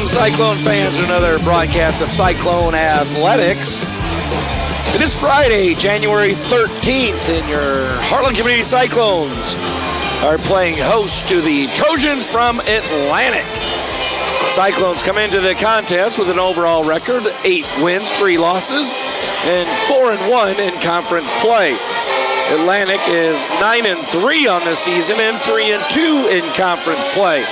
Welcome, Cyclone fans, to another broadcast of Cyclone Athletics. It is Friday, January 13th, and your Harlan Community Cyclones are playing host to the Trojans from Atlantic. Cyclones come into the contest with an overall record, 8 wins, 3 losses, and 4-1 in conference play. Atlantic is 9-3 on the season and 3-2 in conference play.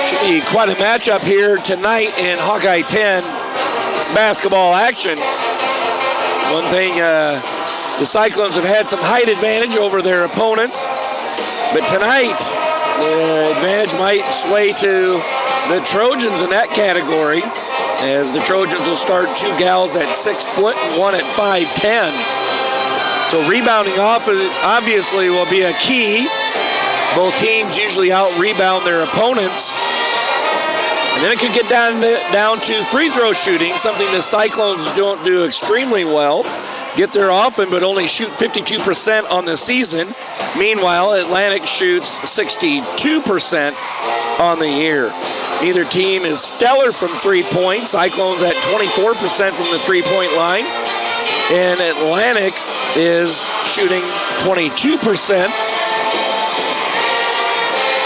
Should be quite a matchup here tonight in Hawkeye 10 basketball action. One thing, the Cyclones have had some height advantage over their opponents, but tonight the advantage might sway to the Trojans in that category, as the Trojans will start 2 gals at 6 foot and 1 at 5'10". So rebounding off obviously will be a key. Both teams usually out-rebound their opponents. And then it could get down to free throw shooting, something the Cyclones don't do extremely well. Get there often, but only shoot 52% on the season. Meanwhile, Atlantic shoots 62% on the year. Neither team is stellar from 3 points. Cyclones at 24% from the 3-point line. And Atlantic is shooting 22%.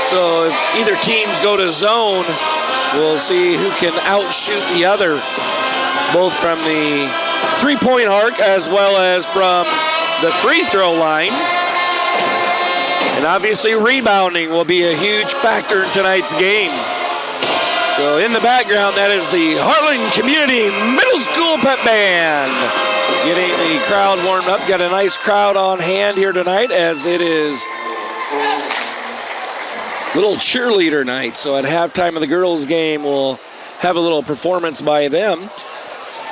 So if either teams go to zone, we'll see who can outshoot the other, both from the 3-point arc as well as from the free throw line. And obviously rebounding will be a huge factor in tonight's game. So in the background, that is the Harlan Community Middle School Pep Band. Getting the crowd warmed up. Got a nice crowd on hand here tonight, as it is little cheerleader night. So at halftime of the girls' game, we'll have a little performance by them.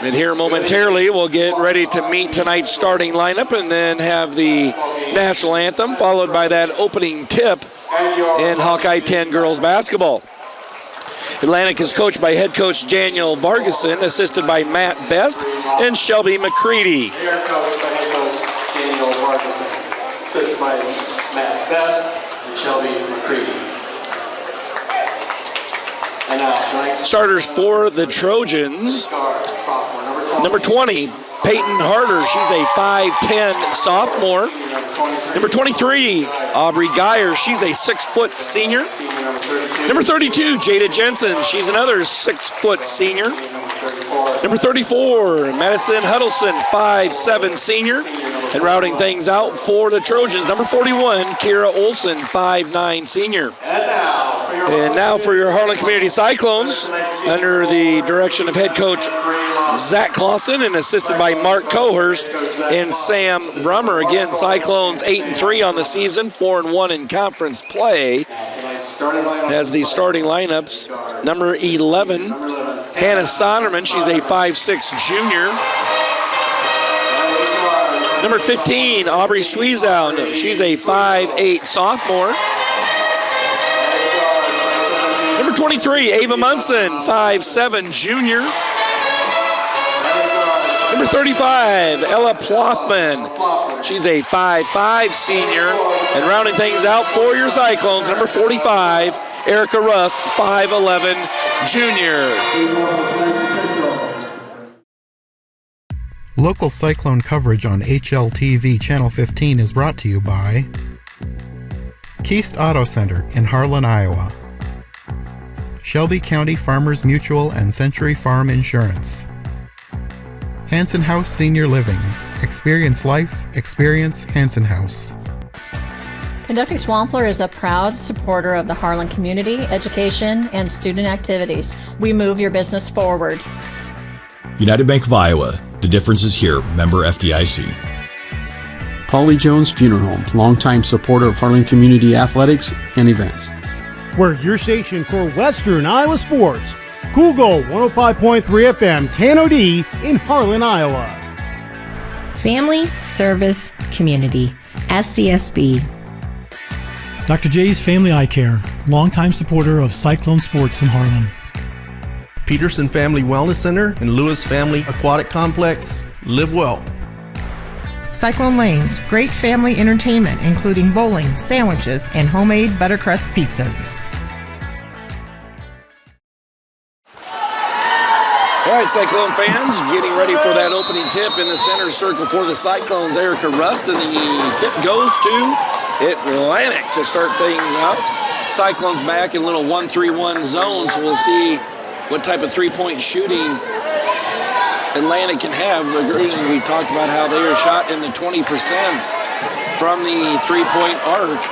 And here momentarily, we'll get ready to meet tonight's starting lineup and then have the national anthem, followed by that opening tip in Hawkeye 10 girls basketball. Atlantic is coached by head coach Daniel Vargason, assisted by Matt Best and Shelby McCready. They are coached by head coach Daniel Vargason, assisted by Matt Best and Shelby McCready. And now, starters for the Trojans. Number 20, Peyton Harder. She's a 5'10 sophomore. Number 23, Aubrey Geyer. She's a 6-foot senior. Number 32, Jada Jensen. She's another 6-foot senior. Number 34, Madison Huddleston, 5'7 senior. And routing things out for the Trojans, number 41, Kira Olson, 5'9 senior. And now for your Harlan Community Cyclones, under the direction of head coach Zach Clausen and assisted by Mark Cohurst and Sam Brummer. Again, Cyclones 8-3 on the season, 4-1 in conference play. As the starting lineups, number 11, Hannah Sonderman. She's a 5'6 junior. Number 15, Aubrey Sweezow. She's a 5'8 sophomore. Number 23, Ava Munson, 5'7 junior. Number 35, Ella Plothman. She's a 5'5 senior. And rounding things out for your Cyclones, number 45, Erica Rust, 5'11 junior. Local Cyclone coverage on HLTV Channel 15 is brought to you by Keast Auto Center in Harlan, Iowa, Shelby County Farmers Mutual and Century Farm Insurance, Hanson House Senior Living. Experience life, experience Hanson House. Conducting Swampler is a proud supporter of the Harlan community, education, and student activities. We move your business forward. United Bank of Iowa. The difference is here. Member FDIC. Polly Jones Funeral Home, longtime supporter of Harlan Community Athletics and events. We're your station for Western Iowa sports. Cool Gold 105.3 FM, Tano D in Harlan, Iowa. Family Service Community, SCSB. Dr. J's Family Eye Care, longtime supporter of Cyclone Sports in Harlan. Peterson Family Wellness Center and Lewis Family Aquatic Complex. Live well. Cyclone Lanes, great family entertainment including bowling, sandwiches, and homemade buttercrust pizzas. All right, Cyclone fans, getting ready for that opening tip in the center circle for the Cyclones, Erica Rust, and the tip goes to Atlantic to start things out. Cyclones back in a little 1-3-1 zone, so we'll see what type of three-point shooting Atlantic can have. We talked about how they are shot in the 20% from the three-point arc.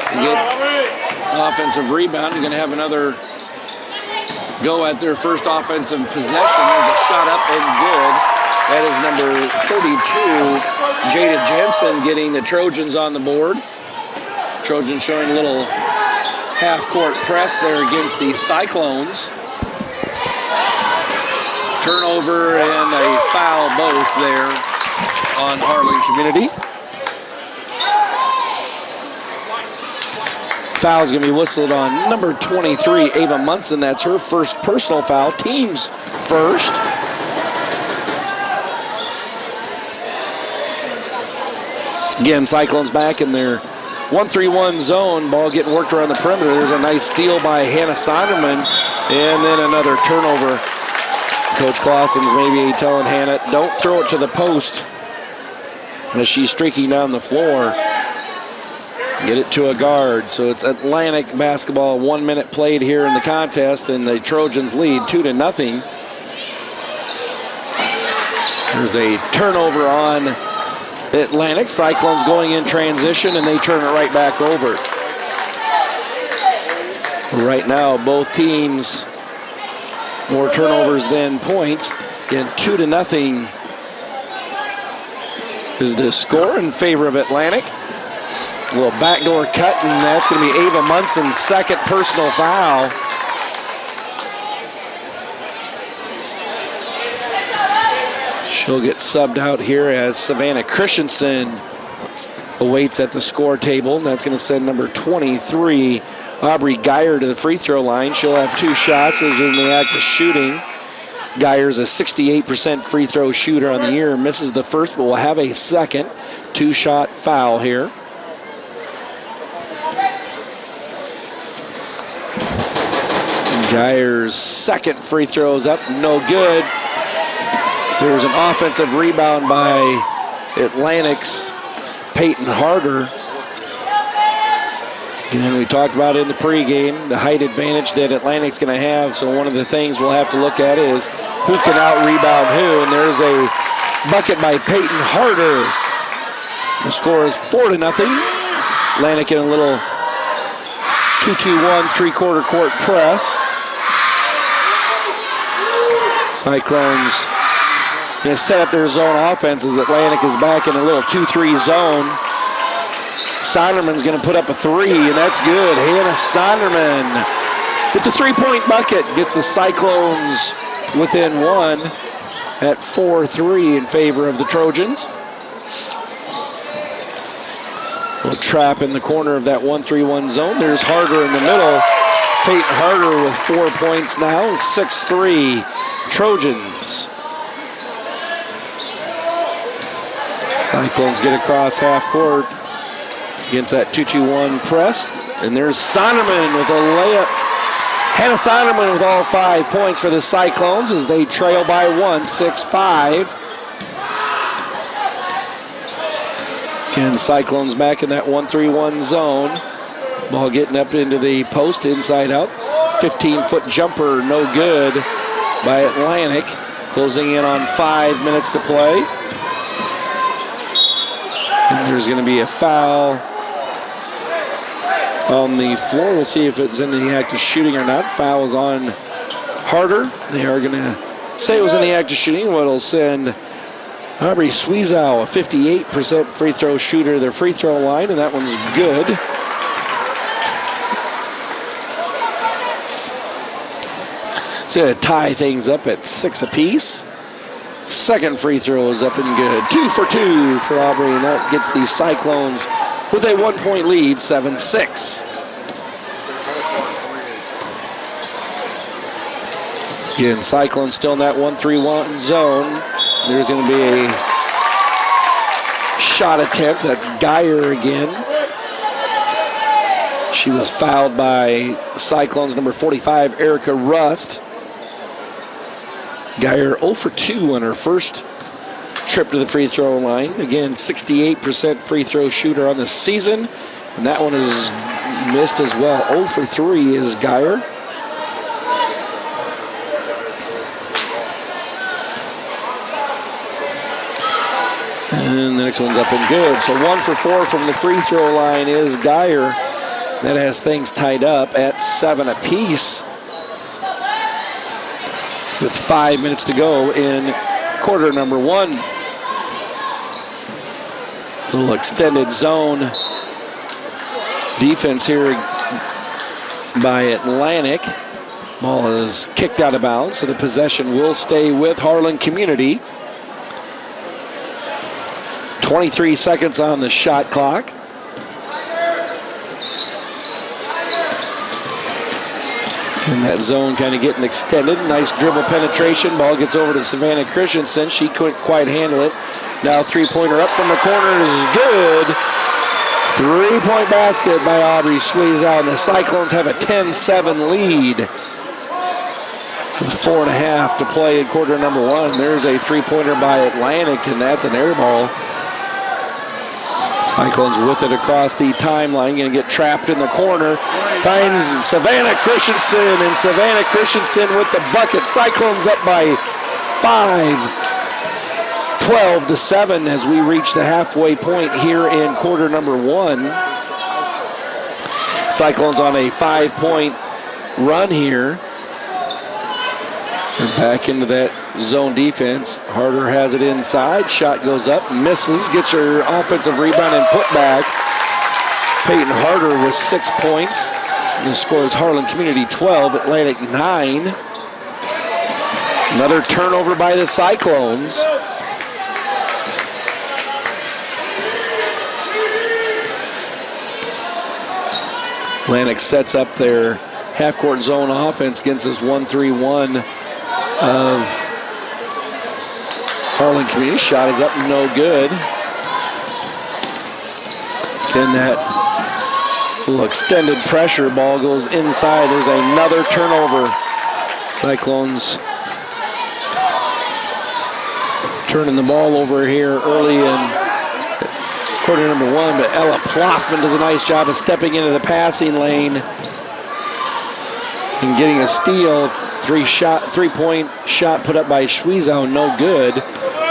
To get offensive rebound, you're going to have another go at their first offensive possession. There's a shot up and good. That is number 32, Jada Jensen, getting the Trojans on the board. Trojans showing a little half-court press there against the Cyclones. Turnover and a foul both there on Harlan Community. Foul's going to be whistled on number 23, Ava Munson. That's her first personal foul. Team's first. Again, Cyclones back in their 1-3-1 zone. Ball getting worked around the perimeter. There's a nice steal by Hannah Sonderman. And then another turnover. Coach Clausen's maybe telling Hannah, don't throw it to the post as she's streaking down the floor. Get it to a guard. So it's Atlantic basketball. 1 minute played here in the contest, and the Trojans lead 2-0. There's a turnover on Atlantic. Cyclones going in transition, and they turn it right back over. So right now, both teams more turnovers than points. Again, 2-0 is the score in favor of Atlantic. A little backdoor cut, and that's going to be Ava Munson's second personal foul. She'll get subbed out here as Savannah Christensen awaits at the score table. And that's going to send number 23, Aubrey Geyer, to the free throw line. She'll have 2 shots as in the act of shooting. Geyer's a 68% free throw shooter on the year. Misses the first, but will have a second 2-shot foul here. Geyer's second free throw is up, no good. There's an offensive rebound by Atlantic's Peyton Harder. And we talked about it in the pregame, the height advantage that Atlantic's going to have. So one of the things we'll have to look at is who can out-rebound who. And there's a bucket by Peyton Harder. The score is 4-0. Atlantic in a little 2-2-1 3/4 court press. Cyclones going to set up their zone offense as Atlantic is back in a little 2-3 zone. Sonderman's going to put up a 3, and that's good. Hannah Sonderman with the 3-point bucket gets the Cyclones within 1 at 4-3 in favor of the Trojans. Little trap in the corner of that 1-3-1 zone. There's Harder in the middle. Peyton Harder with 4 points now. 6-3 Trojans. Cyclones get across half court against that 2-2-1 press. And there's Sonderman with a layup. Hannah Sonderman with all 5 points for the Cyclones as they trail by 1, 6-5. And Cyclones back in that 1-3-1 zone. Ball getting up into the post, inside out. 15-foot jumper, no good by Atlantic. Closing in on 5 minutes to play. And there's going to be a foul on the floor. We'll see if it's in the act of shooting or not. Foul is on Harder. They are going to say it was in the act of shooting. What will send Aubrey Sweezow, a 58% free throw shooter, their free throw line, and that one's good. So to tie things up at 6 apiece. Second free throw is up and good. 2 for 2 for Aubrey, and that gets the Cyclones with a 1-point lead, 7-6. Again, Cyclones still in that 1-3-1 zone. There's going to be a shot attempt. That's Geyer again. She was fouled by Cyclones number 45, Erica Rust. Geyer 0 for 2 on her first trip to the free throw line. Again, 68% free throw shooter on the season. And that one is missed as well. 0 for 3 is Geyer. And the next one's up and good. So 1 for 4 from the free throw line is Geyer. That has things tied up at 7 apiece, with 5 minutes to go in quarter number 1. Little extended zone defense here by Atlantic. Ball is kicked out of bounds, so the possession will stay with Harlan Community. 23 seconds on the shot clock. And that zone kind of getting extended. Nice dribble penetration. Ball gets over to Savannah Christensen. She couldn't quite handle it. Now three-pointer up from the corner is good. 3-point basket by Aubrey Sweezow. And the Cyclones have a 10-7 lead. With 4.5 to play in quarter number 1. There's a three-pointer by Atlantic, and that's an air ball. Cyclones with it across the timeline, going to get trapped in the corner. Finds Savannah Christensen, and Savannah Christensen with the bucket. Cyclones up by 5, 12-7 as we reach the halfway point here in quarter number 1. Cyclones on a 5-point run here. They're back into that zone defense. Harder has it inside. Shot goes up, misses, gets her offensive rebound and put back. Peyton Harder with 6 points. And the score is Harlan Community 12, Atlantic 9. Another turnover by the Cyclones. Atlantic sets up their half-court zone offense against this 1-3-1 of Harlan Community. Shot is up, no good. Again, that little extended pressure ball goes inside. There's another turnover. Cyclones turning the ball over here early in quarter number 1, but Ella Ploffman does a nice job of stepping into the passing lane and getting a steal. 3-point shot put up by Sweezow, no good.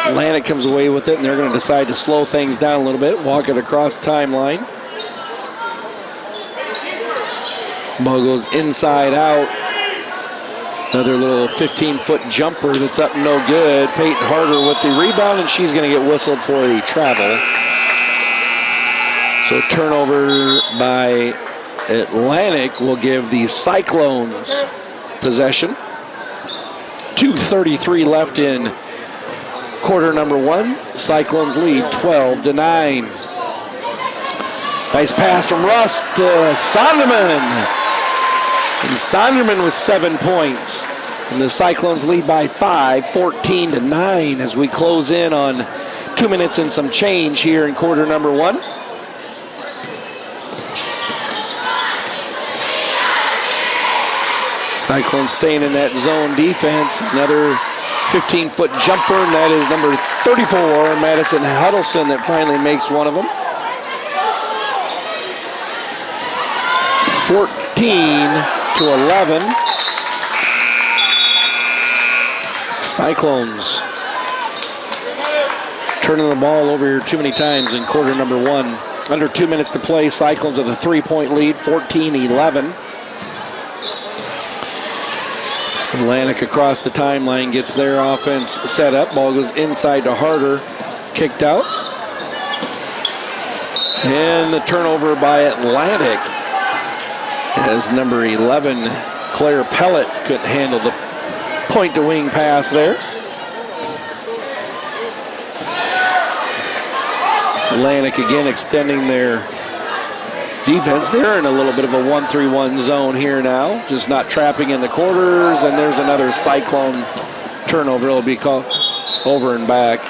Atlantic comes away with it, and they're going to decide to slow things down a little bit, walk it across the timeline. Ball goes inside out. Another little 15-foot jumper that's up, no good. Peyton Harder with the rebound, and she's going to get whistled for the travel. So turnover by Atlantic will give the Cyclones possession. 2:33 left in quarter number 1. Cyclones lead 12-9. Nice pass from Russ to Sonderman. And Sonderman with 7 points. And the Cyclones lead by 5, 14-9 as we close in on 2 minutes and some change here in quarter number 1. Cyclones staying in that zone defense. Another 15-foot jumper, and that is number 34, Madison Huddleston, that finally makes one of them. 14-11. Cyclones turning the ball over here too many times in quarter number 1. Under 2 minutes to play. Cyclones with a 3-point lead, 14-11. Atlantic across the timeline gets their offense set up. Ball goes inside to Harder. Kicked out. And the turnover by Atlantic, as number 11, Claire Pellet, couldn't handle the point-to-wing pass there. Atlantic again extending their defense. They're in a little bit of a 1-3-1 zone here now, just not trapping in the quarters, and there's another Cyclone turnover. It'll be called over and back.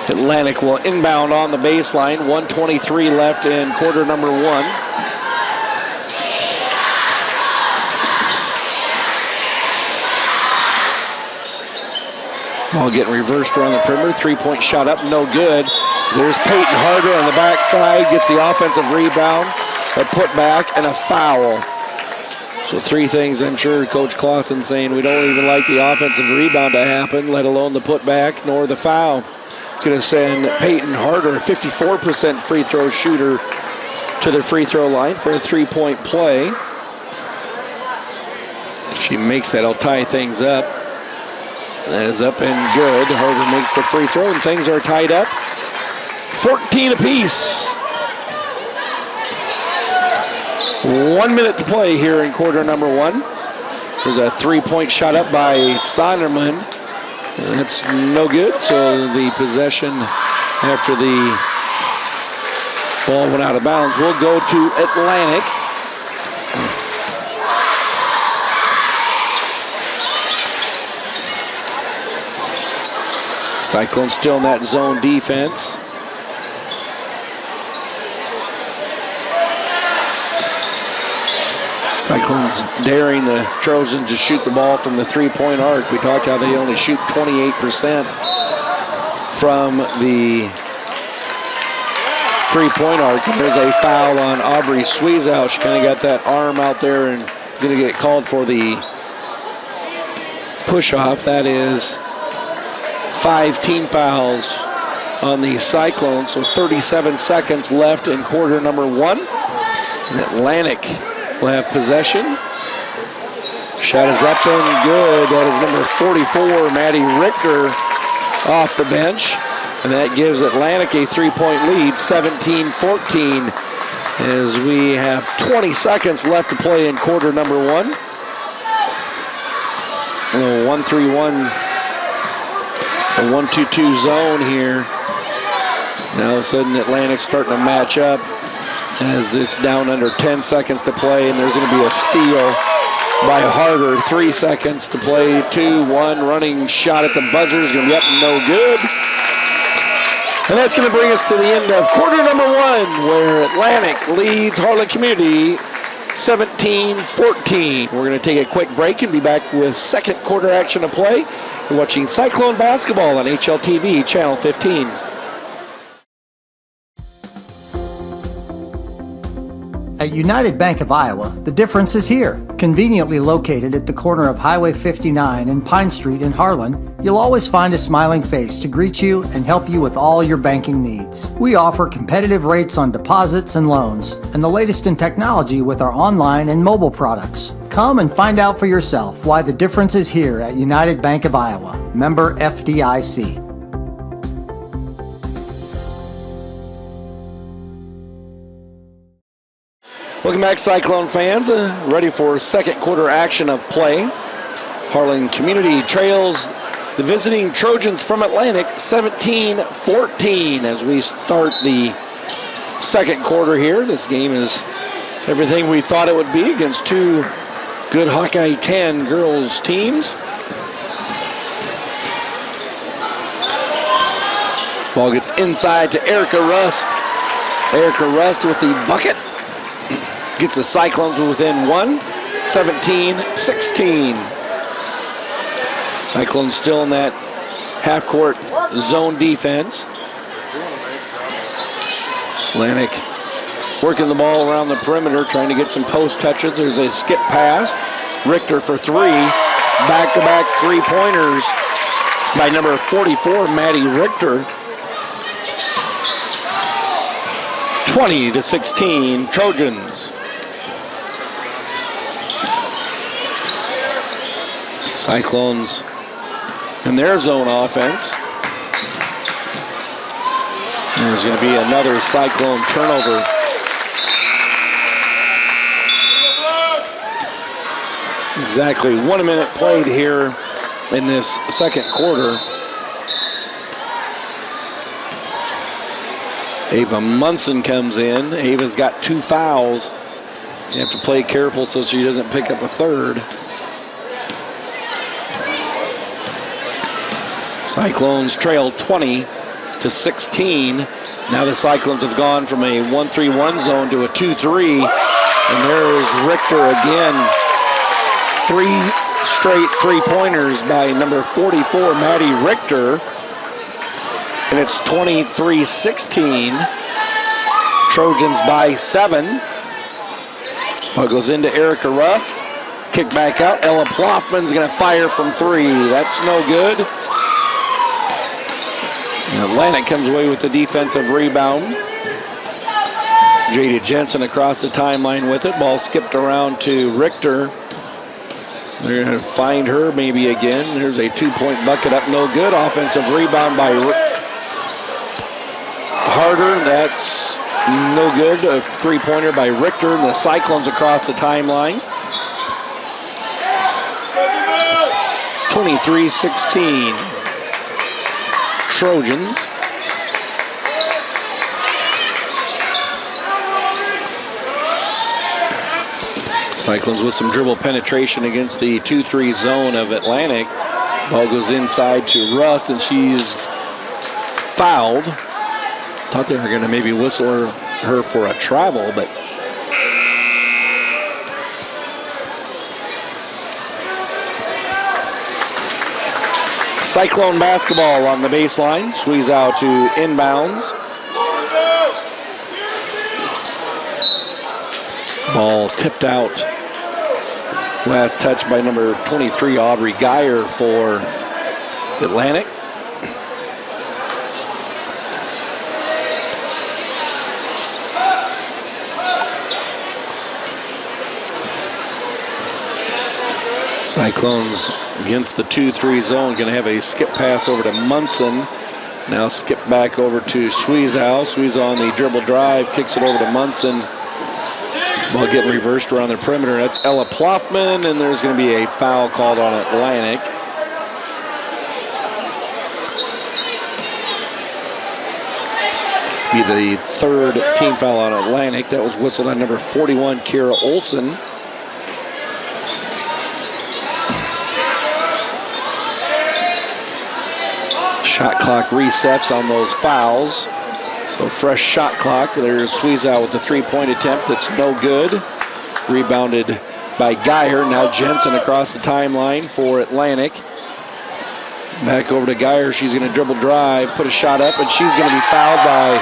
Atlantic will inbound on the baseline. 1:23 left in quarter number 1. Ball getting reversed around the perimeter. 3-point shot up, no good. There's Peyton Harder on the backside. Gets the offensive rebound, a putback, and a foul. So 3 things I'm sure Coach Clausen saying we don't even like the offensive rebound to happen, let alone the putback nor the foul. It's going to send Peyton Harder, a 54% free throw shooter, to the free throw line for a 3-point play. If she makes that, I'll tie things up. That is up and good. Harder makes the free throw, and things are tied up. 14 apiece. 1 minute to play here in quarter number 1. There's a 3-point shot up by Sonderman. That's no good, so the possession after the ball went out of bounds will go to Atlantic. Cyclone still in that zone defense. Cyclones daring the Trojans to shoot the ball from the 3-point arc. We talked how they only shoot 28% from the 3-point arc. And there's a foul on Aubrey Sweezow. She kind of got that arm out there and is going to get called for the push-off. That is 5 team fouls on the Cyclones. So 37 seconds left in quarter number 1. And Atlantic will have possession. Shot is up and good. That is number 44, Maddie Richter, off the bench. And that gives Atlantic a 3-point lead, 17-14, as we have 20 seconds left to play in quarter number 1. A little 1-3-1, a 1-2-2 zone here. Now all of a sudden Atlantic's starting to match up as it's down under 10 seconds to play, and there's going to be a steal by Harder. 3 seconds to play, 2-1, running shot at the buzzer is going to be up and no good. And that's going to bring us to the end of quarter number 1, where Atlantic leads Harlan Community 17-14. We're going to take a quick break and be back with second quarter action of play. You're watching Cyclone basketball on HLTV Channel 15. At United Bank of Iowa, the difference is here. Conveniently located at the corner of Highway 59 and Pine Street in Harlan, you'll always find a smiling face to greet you and help you with all your banking needs. We offer competitive rates on deposits and loans, and the latest in technology with our online and mobile products. Come and find out for yourself why the difference is here at United Bank of Iowa. Member FDIC. Welcome back, Cyclone fans. Ready for second quarter action of play. Harlan Community trails the visiting Trojans from Atlantic 17-14 as we start the second quarter here. This game is everything we thought it would be against two good Hawkeye 10 girls teams. Ball gets inside to Erica Rust. Erica Rust with the bucket. Gets the Cyclones within 1, 17-16. Cyclones still in that half-court zone defense. Atlantic working the ball around the perimeter, trying to get some post touches. There's a skip pass. Richter for 3. Back-to-back three-pointers by number 44, Maddie Richter. 20-16, Trojans. Cyclones in their zone offense. There's going to be another Cyclone turnover. Exactly 1 minute played here in this second quarter. Ava Munson comes in. Ava's got 2 fouls. So you have to play careful so she doesn't pick up a third. Cyclones trail 20 to 16. Now the Cyclones have gone from a 1-3-1 zone to a 2-3. And there is Richter again. 3 straight three-pointers by number 44, Maddie Richter. And it's 23-16. Trojans by 7. Ball goes into Erica Ruff. Kick back out. Ella Ploffman's going to fire from 3. That's no good. And Atlantic comes away with the defensive rebound. Jada Jensen across the timeline with it. Ball skipped around to Richter. They're going to find her maybe again. There's a 2-point bucket up, no good. Offensive rebound by Harder. That's no good. A 3-pointer by Richter. And the Cyclones across the timeline. 23-16. Trojans. Cyclones with some dribble penetration against the 2-3 zone of Atlantic. Ball goes inside to Rust, and she's fouled. Thought they were going to maybe whistle her for a travel, but Cyclone basketball on the baseline. Squeeze out to inbounds. Ball tipped out. Last touch by number 23, Aubrey Geyer for Atlantic. Cyclones against the 2-3 zone. Going to have a skip pass over to Munson. Now skip back over to Sweezow. Sweezow on the dribble drive. Kicks it over to Munson. Ball getting reversed around the perimeter. That's Ella Ploffman, and there's going to be a foul called on Atlantic. Be the 3rd team foul on Atlantic. That was whistled on number 41, Kira Olson. Shot clock resets on those fouls. So fresh shot clock. There's Sweezow with the 3-point attempt. That's no good. Rebounded by Geyer. Now Jensen across the timeline for Atlantic. Back over to Geyer. She's going to dribble drive, put a shot up, and she's going to be fouled by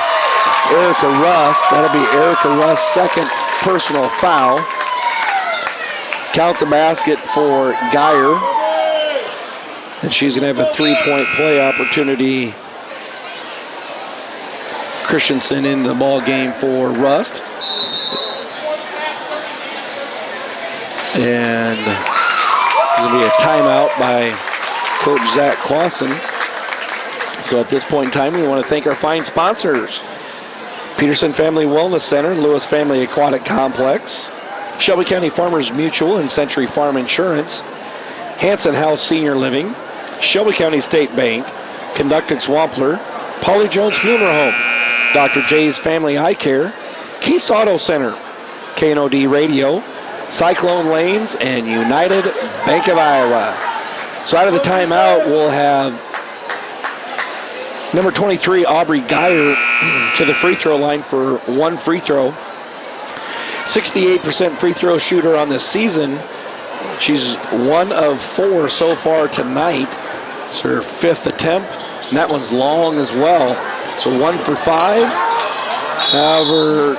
Erica Russ. That'll be Erica Russ' 2nd personal foul. Count the basket for Geyer. And she's going to have a 3-point play opportunity. Christensen in the ball game for Rust. And there's going to be a timeout by Coach Zach Clausen. So at this point in time, we want to thank our fine sponsors. Peterson Family Wellness Center, Lewis Family Aquatic Complex, Shelby County Farmers Mutual and Century Farm Insurance, Hanson House Senior Living, Shelby County State Bank, Conductix Wampler, Polly Jones Funeral Home, Dr. J's Family Eye Care, Keith's Auto Center, KNOD Radio, Cyclone Lanes, and United Bank of Iowa. So out of the timeout, we'll have number 23, Aubrey Geyer, to the free throw line for 1 free throw. 68% free throw shooter on the season. She's 1 of 4 so far tonight. It's her 5th attempt, and that one's long as well. So 1 for 5. However,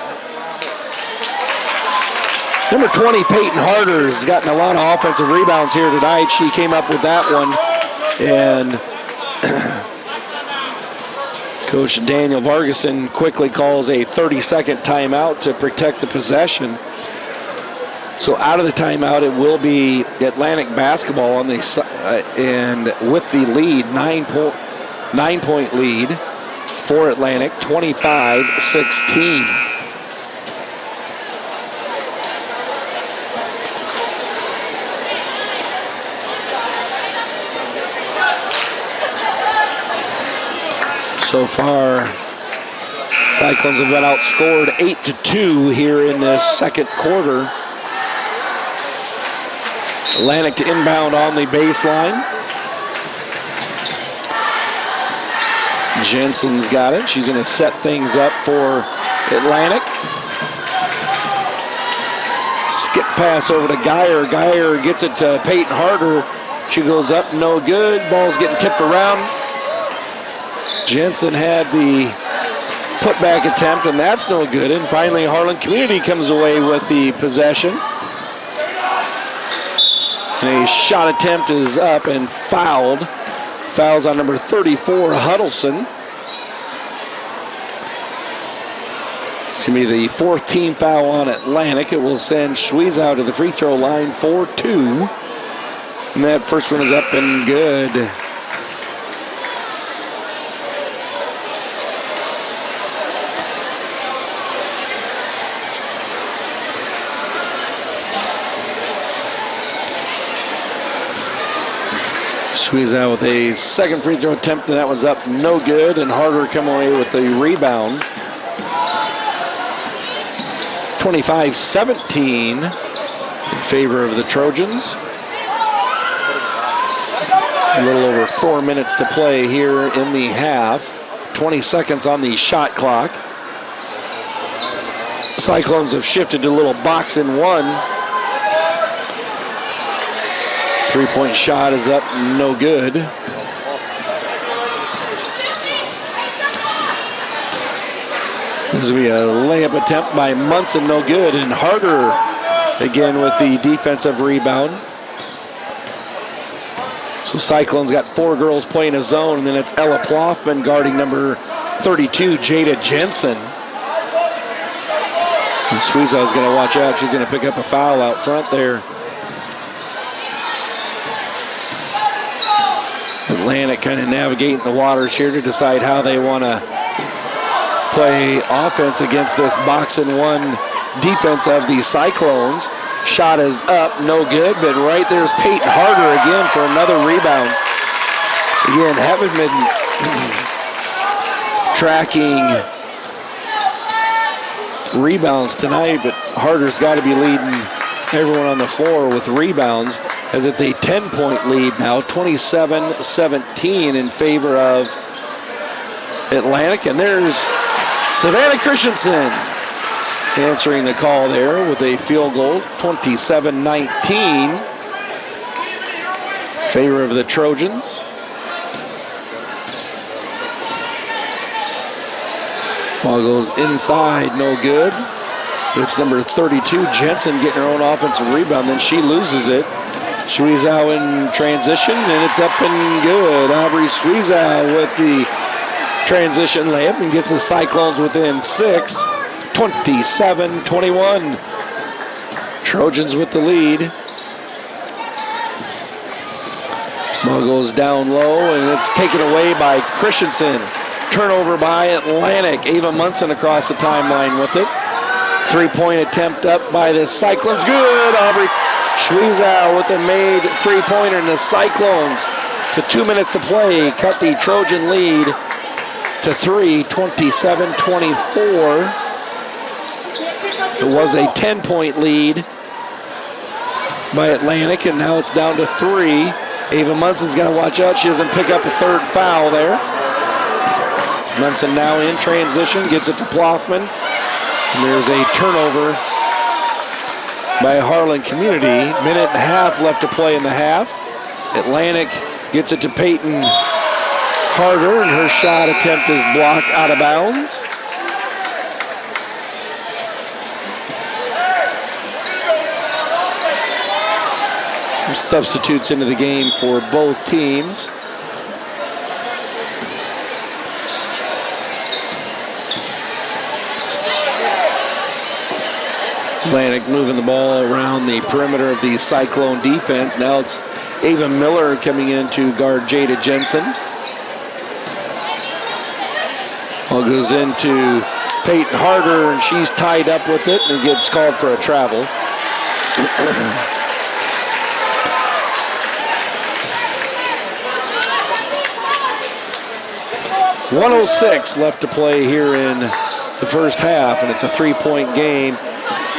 number 20, Peyton Harder, has gotten a lot of offensive rebounds here tonight. She came up with that one. And Coach Daniel Vargason quickly calls a 30-second timeout to protect the possession. So out of the timeout, it will be Atlantic basketball on the and with the lead, 9-point lead for Atlantic, 25-16. So far, Cyclones have been outscored 8-2 here in this second quarter. Atlantic to inbound on the baseline. Jensen's got it. She's going to set things up for Atlantic. Skip pass over to Geyer. Geyer gets it to Peyton Harder. She goes up, no good. Ball's getting tipped around. Jensen had the putback attempt, and that's no good. And finally, Harlan Community comes away with the possession. And a shot attempt is up and fouled. Fouls on number 34, Huddleston. It's going to be the fourth team foul on Atlantic. It will send Schweizow to the free throw line for 2. And that first one is up and good. Schweizow with a second free throw attempt, and that one's up no good. And Harder come away with the rebound. 25-17 in favor of the Trojans. A little over 4 minutes to play here in the half. 20 seconds on the shot clock. Cyclones have shifted to a little box and one. Three-point shot is up, no good. There's going to be a layup attempt by Munson, no good. And Harder again with the defensive rebound. So Cyclones got 4 girls playing a zone, and then it's Ella Ploffman guarding number 32, Jada Jensen. And Schweizow's going to watch out. She's going to pick up a foul out front there. Atlantic kind of navigating the waters here to decide how they want to play offense against this box and one defense of the Cyclones. Shot is up, no good, but right there's Peyton Harder again for another rebound. Again, haven't been tracking rebounds tonight, but Harder's got to be leading everyone on the floor with rebounds, as it's a 10-point lead now, 27-17 in favor of Atlantic. And there's Savannah Christensen answering the call there with a field goal, 27-19 favor of the Trojans. Ball goes inside, no good. It's number 32, Jensen, getting her own offensive rebound, then she loses it. Schweizow in transition, and it's up and good. Aubrey Schweizow with the transition layup and gets the Cyclones within 6, 27-21. Trojans with the lead. Ball goes down low, and it's taken away by Christensen. Turnover by Atlantic. Ava Munson across the timeline with it. Three-point attempt up by the Cyclones. Good, Aubrey Schweizow with a made three-pointer, and the Cyclones, with 2 minutes to play, cut the Trojan lead to 3, 27-24. It was a 10-point lead by Atlantic, and now it's down to 3. Ava Munson's got to watch out. She doesn't pick up a third foul there. Munson now in transition, gets it to Ploffman. And there's a turnover by Harlan Community. Minute and a half left to play in the half. Atlantic gets it to Peyton Harder, and her shot attempt is blocked out of bounds. Some substitutes into the game for both teams. Atlantic moving the ball around the perimeter of the Cyclone defense. Now it's Ava Miller coming in to guard Jada Jensen. Ball goes into Peyton Harder, and she's tied up with it and gets called for a travel. 1:06 left to play here in the first half, and it's a three-point game.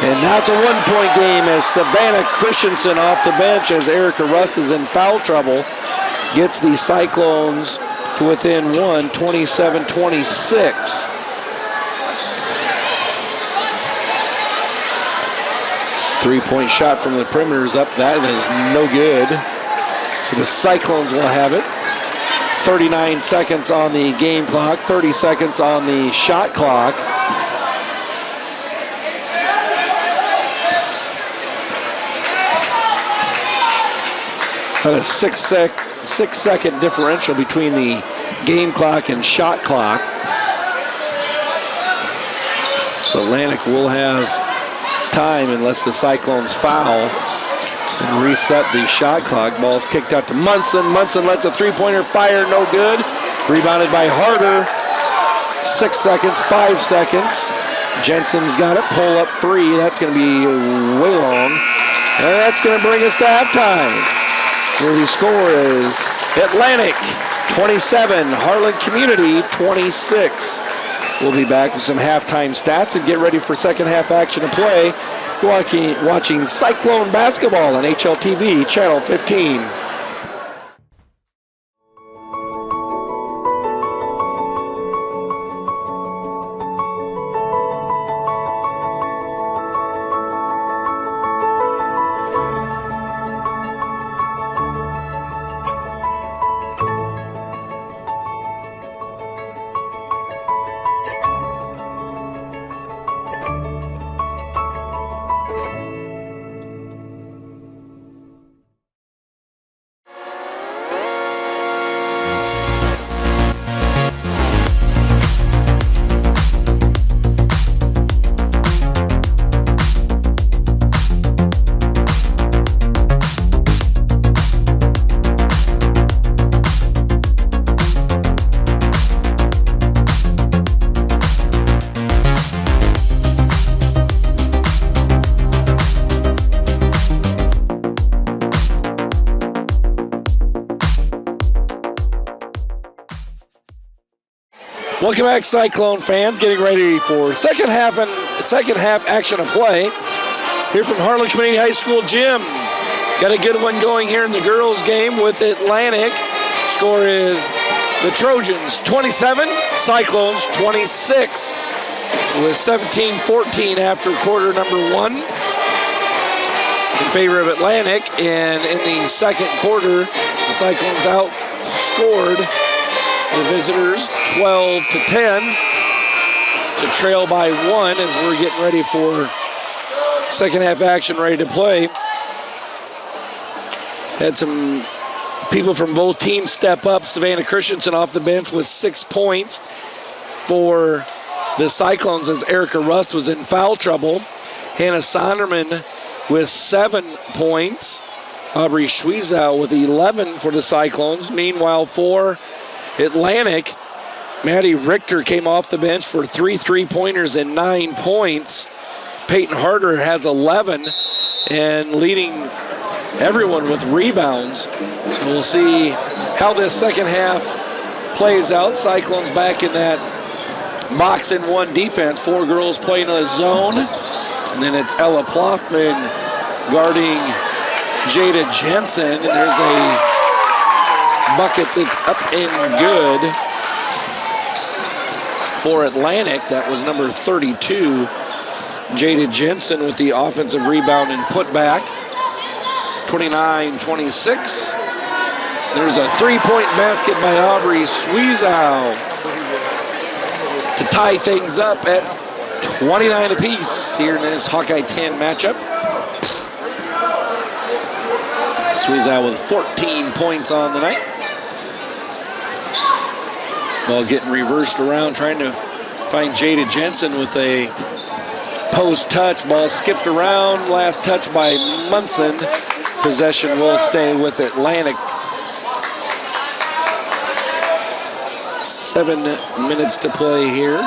And now it's a one-point game as Savannah Christensen off the bench, as Erica Rust is in foul trouble, gets the Cyclones to within one, 27-26. Three-point shot from the perimeter is up. That is no good. So the Cyclones will have it. 39 seconds on the game clock, 30 seconds on the shot clock. About a six-second differential between the game clock and shot clock. So Atlantic will have time unless the Cyclones foul and reset the shot clock. Ball's kicked out to Munson. Munson lets a three-pointer fire, no good. Rebounded by Harder. 6 seconds, 5 seconds. Jensen's got it, pull up three. That's going to be way long. And that's going to bring us to halftime, where the score is Atlantic 27, Harlan Community 26. We'll be back with some halftime stats and get ready for second half action to play. Watching Cyclone basketball on HLTV Channel 15. Welcome back, Cyclone fans. Getting ready for second half action of play here from Harlan Community High School gym. Got a good one going here in the girls' game with Atlantic. Score is the Trojans 27, Cyclones 26, with 17-14 after quarter number one in favor of Atlantic. And in the second quarter, the Cyclones outscored the visitors 12-10 to trail by one as we're getting ready for second half action, ready to play. Had some people from both teams step up. Savannah Christensen off the bench with 6 points for the Cyclones as Erica Rust was in foul trouble. Hannah Sonderman with 7 points. Aubrey Schwiezow with 11 for the Cyclones. Meanwhile, for Atlantic, Maddie Richter came off the bench for 3 3-pointers and 9 points. Peyton Harder has 11 and leading everyone with rebounds. So we'll see how this second half plays out. Cyclones back in that box and one defense. 4 girls playing in a zone. And then it's Ella Ploffman guarding Jada Jensen. And there's a bucket that's up and good for Atlantic. That was number 32. Jada Jensen with the offensive rebound and putback. 29-26. There's a 3-point basket by Aubrey Schwiezow to tie things up at 29 apiece here in this Hawkeye 10 matchup. Schwiezow with 14 points on the night. Ball getting reversed around, trying to find Jada Jensen with a post touch. Ball skipped around. Last touch by Munson. Possession will stay with Atlantic. 7 minutes to play here.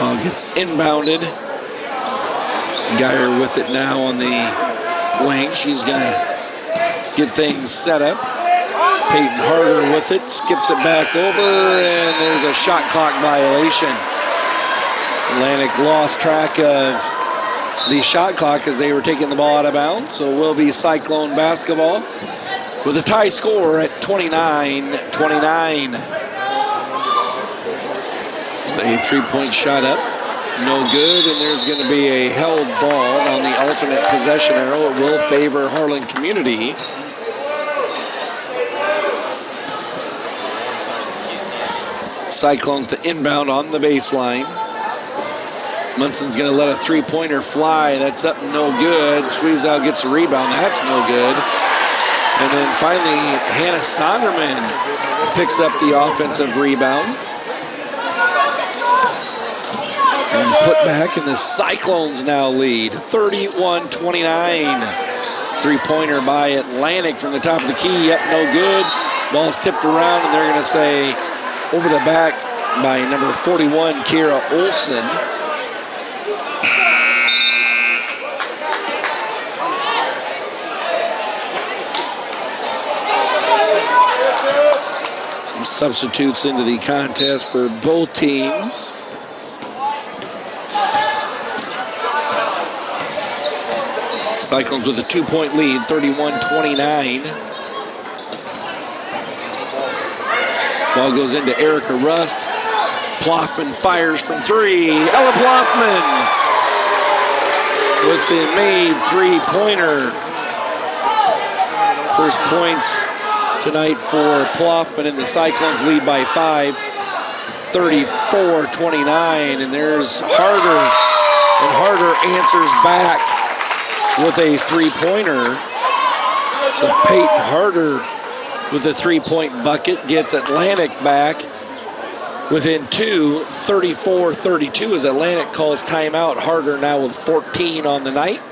Ball gets inbounded. Geyer with it now on the wing. She's going to get things set up. Peyton Harder with it, skips it back over, and there's a shot clock violation. Atlantic lost track of the shot clock as they were taking the ball out of bounds. So it will be Cyclone basketball with a tie score at 29-29. So a three-point shot up, no good, and there's going to be a held ball on the alternate possession arrow. It will favor Harlan Community. Cyclones to inbound on the baseline. Munson's going to let a three-pointer fly. That's up, no good. Sweezow gets a rebound. That's no good. And then finally, Hannah Sonderman picks up the offensive rebound. And put back, and the Cyclones now lead 31-29. Three-pointer by Atlantic from the top of the key. Yep, no good. Ball's tipped around, and they're going to say over the back by number 41, Kira Olson. Some substitutes into the contest for both teams. Cyclones with a 2-point lead, 31-29. Ball goes into Erica Rust. Ploffman fires from three. Ella Ploffman with the made three-pointer. First points tonight for Ploffman, and the Cyclones lead by 5, 34-29. And there's Harder, and Harder answers back with a three-pointer. So Peyton Harder with a three-point bucket gets Atlantic back within 2, 34-32 as Atlantic calls timeout. Harder now with 14 on the night.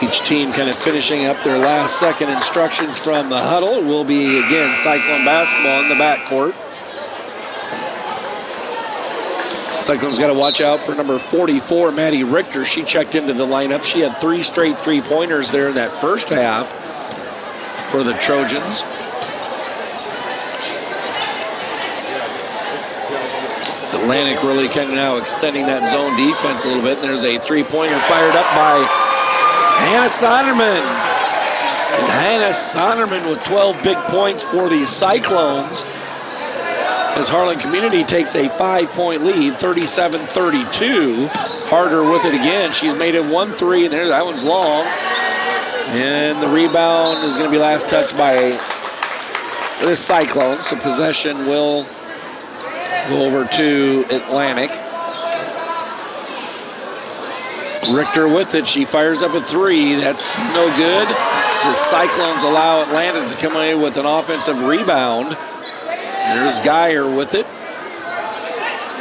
Each team kind of finishing up their last second instructions from the huddle. It will be, again, Cyclone basketball in the backcourt. Cyclone's got to watch out for number 44, Maddie Richter. She checked into the lineup. She had 3 straight three-pointers there in that first half for the Trojans. Atlantic really kind of now extending that zone defense a little bit. And there's a three-pointer fired up by Hannah Sonderman. And Hannah Sonderman with 12 big points for the Cyclones, as Harlan Community takes a 5-point lead, 37-32. Harder with it again. She's made it 1-3, and there, that one's long. And the rebound is going to be last touched by the Cyclones. So possession will go over to Atlantic. Richter with it. She fires up a three. That's no good. The Cyclones allow Atlantic to come in with an offensive rebound. There's Geyer with it.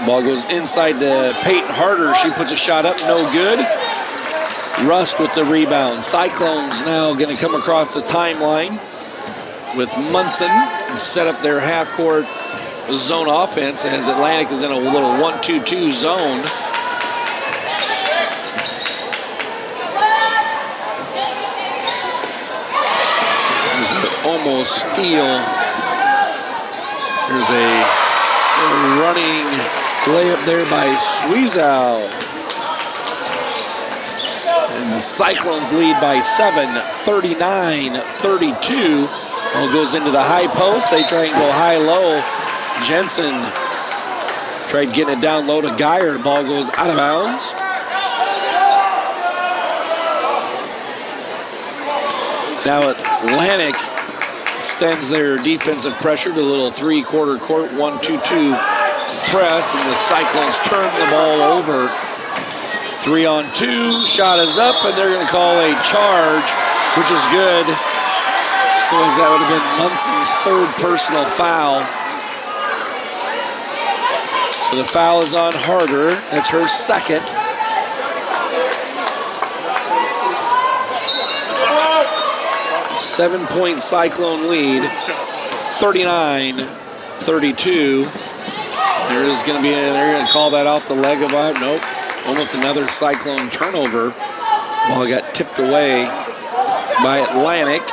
Ball goes inside to Peyton Harder. She puts a shot up, no good. Rust with the rebound. Cyclones now going to come across the timeline with Munson and set up their half-court zone offense as Atlantic is in a little 1-2-2 zone. There's an almost steal. There's a running layup there by Sweezow. And the Cyclones lead by 7, 39-32. Ball goes into the high post. They try and go high-low. Jensen tried getting it down low to Geyer. The ball goes out of bounds. Now Atlantic extends their defensive pressure to a little three-quarter court, 1-2-2 press, and the Cyclones turn the ball over. 3-on-2, shot is up, and they're going to call a charge, which is good, because that would have been Munson's third personal foul. So the foul is on Harder. That's her second. Seven-point Cyclone lead, 39-32. They're going to call that off the leg of nope. Almost another Cyclone turnover. Ball got tipped away by Atlantic.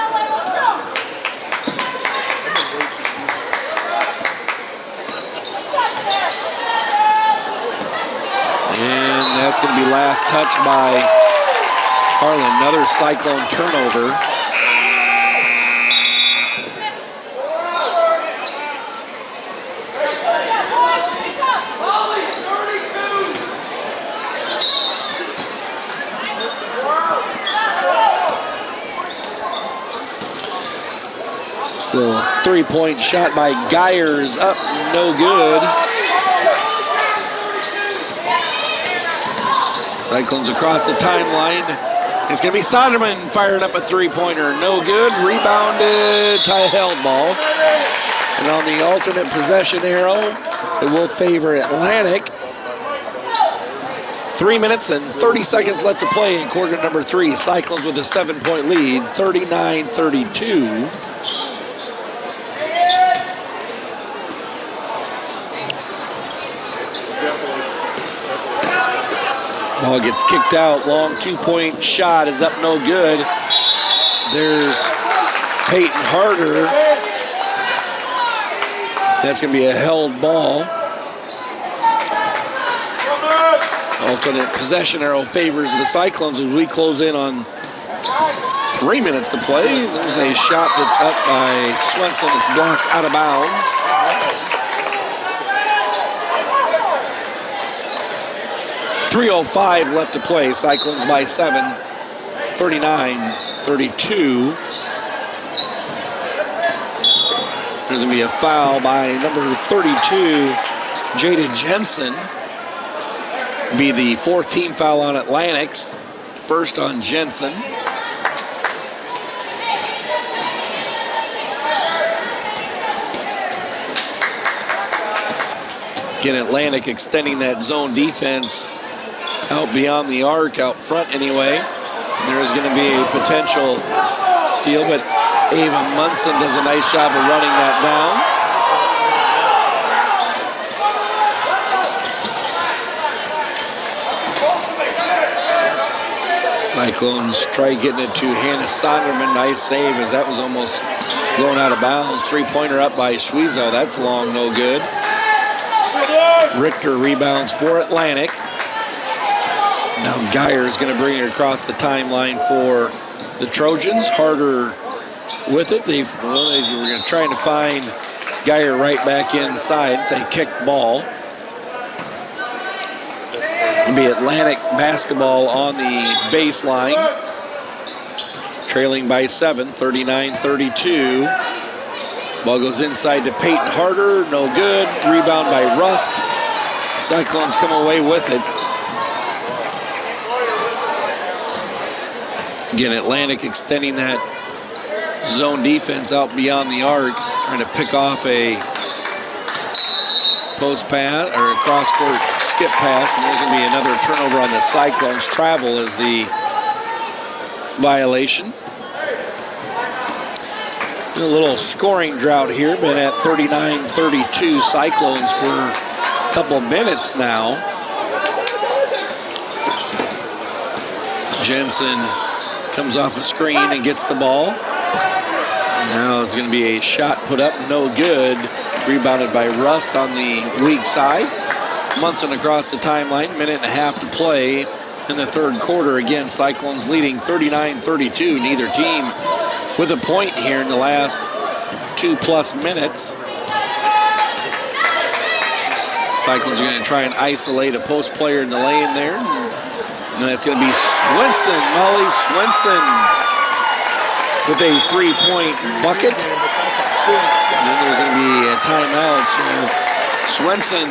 That's going to be last touch by Harlan. Another Cyclone turnover. Little three-point shot by Geyers up, no good. Cyclones across the timeline. It's going to be Soderman firing up a three-pointer. No good. Rebounded. Tie-held ball. And on the alternate possession arrow, it will favor Atlantic. 3 minutes and 30 seconds left to play in quarter number 3. Cyclones with a 7-point lead, 39-32. Ball gets kicked out. Long 2-point shot is up, no good. There's Peyton Harder. That's going to be a held ball. Alternate possession arrow favors the Cyclones as we close in on 3 minutes to play. There's a shot that's up by Swenson. It's blocked out of bounds. .305 left to play. Cyclones by 7, 39-32. There's going to be a foul by number 32, Jada Jensen. Be the 4th team foul on Atlantic's. First on Jensen. Again, Atlantic extending that zone defense out beyond the arc, out front anyway. There's going to be a potential steal, but Ava Munson does a nice job of running that down. Cyclones try getting it to Hannah Sonderman. Nice save as that was almost blown out of bounds. Three-pointer up by Schwiezo. That's long, no good. Richter rebounds for Atlantic. Now Geyer is going to bring it across the timeline for the Trojans. Harder with it. They were going to try to find Geyer right back inside. It's a kicked ball. It'll be Atlantic basketball on the baseline. Trailing by 7, 39-32. Ball goes inside to Peyton Harder. No good. Rebound by Rust. Cyclones come away with it. Again, Atlantic extending that zone defense out beyond the arc, trying to pick off a post pass or a cross-court skip pass, and there's going to be another turnover on the Cyclones. Travel is the violation. A little scoring drought here, been at 39-32 Cyclones for a couple of minutes now. Jensen comes off a screen and gets the ball. And now it's going to be a shot put up, no good. Rebounded by Rust on the weak side. Munson across the timeline, minute and a half to play in the third quarter. Again, Cyclones leading 39-32. Neither team with a point here in the last 2+ minutes. Cyclones are going to try and isolate a post player in the lane there. And that's going to be Swenson, Molly Swenson, with a 3-point bucket. And then there's going to be a timeout. So Swenson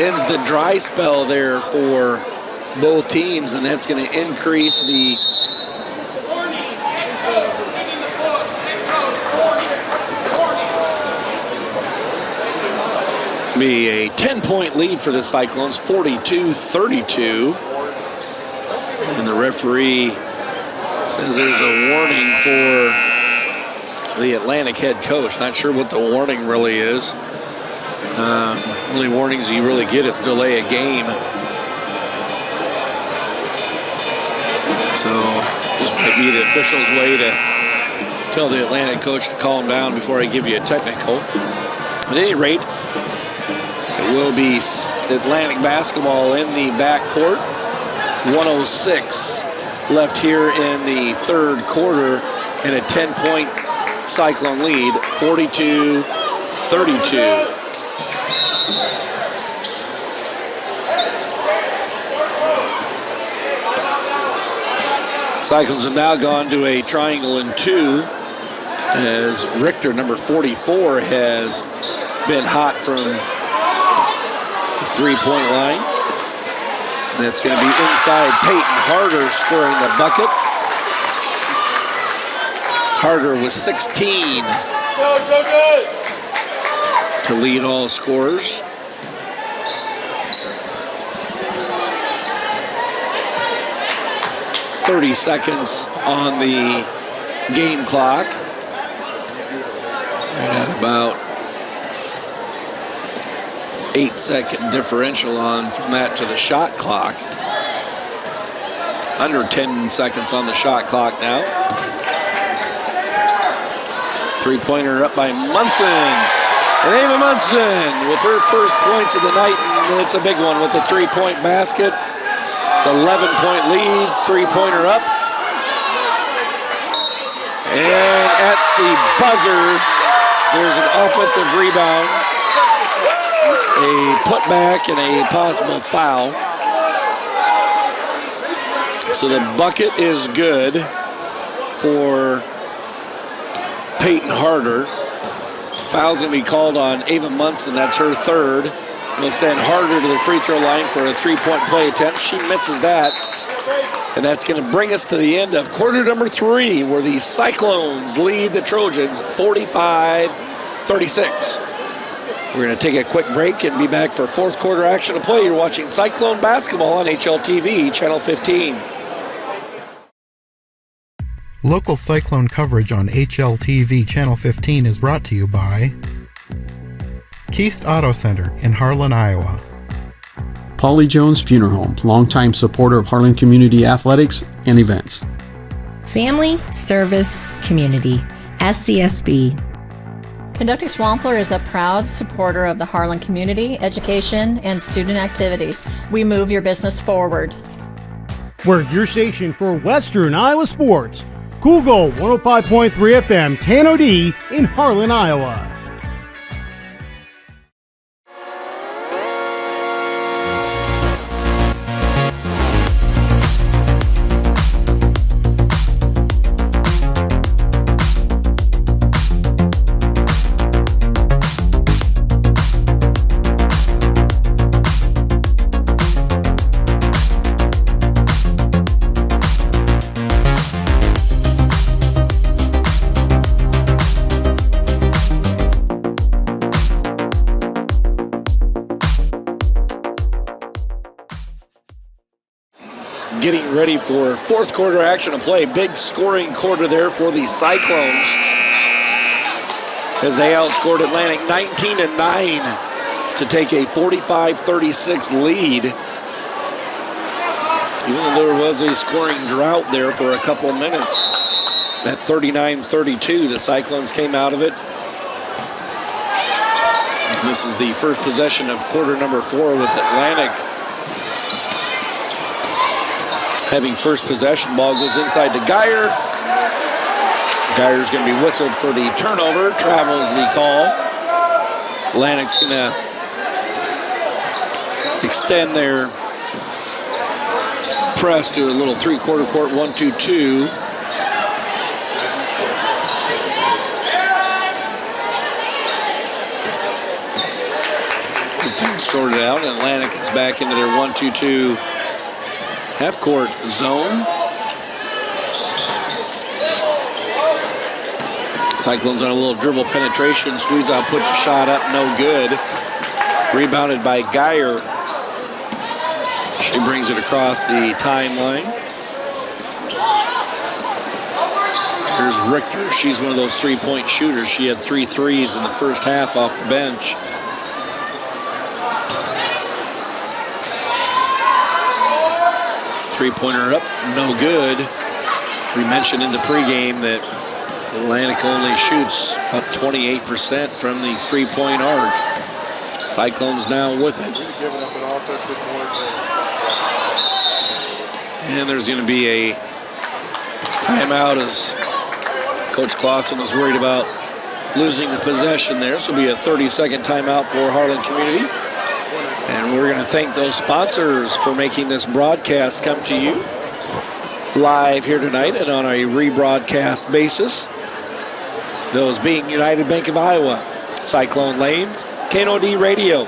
ends the dry spell there for both teams, and that's going to increase the be a 10-point lead for the Cyclones, 42-32. And the referee says there's a warning for the Atlantic head coach. Not sure what the warning really is. Only warnings you really get is delay a game. So this might be the official's way to tell the Atlantic coach to calm down before I give you a technical. At any rate, it will be Atlantic basketball in the backcourt. 106 left here in the third quarter, and a 10-point Cyclone lead, 42-32. Cyclones have now gone to a triangle and two, as Richter, number 44, has been hot from the three-point line. That's going to be inside. Peyton Harder scoring the bucket. Harder with 16 to lead all scorers. .30 seconds on the game clock. Right at about 8-second differential on from that to the shot clock. Under 10 seconds on the shot clock now. Three-pointer up by Munson. And Ava Munson with her first points of the night, and it's a big one with a three-point basket. It's an 11-point lead, three-pointer up. And at the buzzer, there's an offensive rebound, a putback, and a possible foul. So the bucket is good for Peyton Harder. Foul's going to be called on Ava Munson. That's her third. We'll send Harder to the free throw line for a three-point play attempt. She misses that. And that's going to bring us to the end of quarter number 3, where the Cyclones lead the Trojans 45-36. We're going to take a quick break and be back for fourth quarter action to play. You're watching Cyclone basketball on HLTV, Channel 15. Local Cyclone coverage on HLTV Channel 15 is brought to you by Keist Auto Center in Harlan, Iowa. Polly Jones Funeral Home, longtime supporter of Harlan Community Athletics and events. Family, Service, Community, SCSB. Conducting Swampler is a proud supporter of the Harlan community, education, and student activities. We move your business forward. We're your station for Western Iowa sports. Google 105.3 FM, Tano D in Harlan, Iowa. Getting ready for fourth quarter action to play. Big scoring quarter there for the Cyclones, as they outscored Atlantic 19-9 to take a 45-36 lead. Even though there was a scoring drought there for a couple minutes. At 39-32, the Cyclones came out of it. And this is the first possession of quarter number 4 with Atlantic having first possession. Ball goes inside to Geyer. Geyer's going to be whistled for the turnover. Travels the call. Atlantic's going to extend their press to a little three-quarter court 1-2-2. Sorted out, and Atlantic is back into their 1-2-2 half-court zone. Cyclones on a little dribble penetration. Swedzow put the shot up, no good. Rebounded by Geyer. She brings it across the timeline. Here's Richter. She's one of those three-point shooters. She had 3 threes in the first half off the bench. Three-pointer up, no good. We mentioned in the pregame that Atlantic only shoots up 28% from the three-point arc. Cyclones now with it. giving up an offensive point. And there's going to be a timeout as Coach Clausen was worried about losing the possession there. This will be a 30-second timeout for Harlan Community. And we're going to thank those sponsors for making this broadcast come to you live here tonight and on a rebroadcast basis. Those being United Bank of Iowa, Cyclone Lanes, KNOD Radio,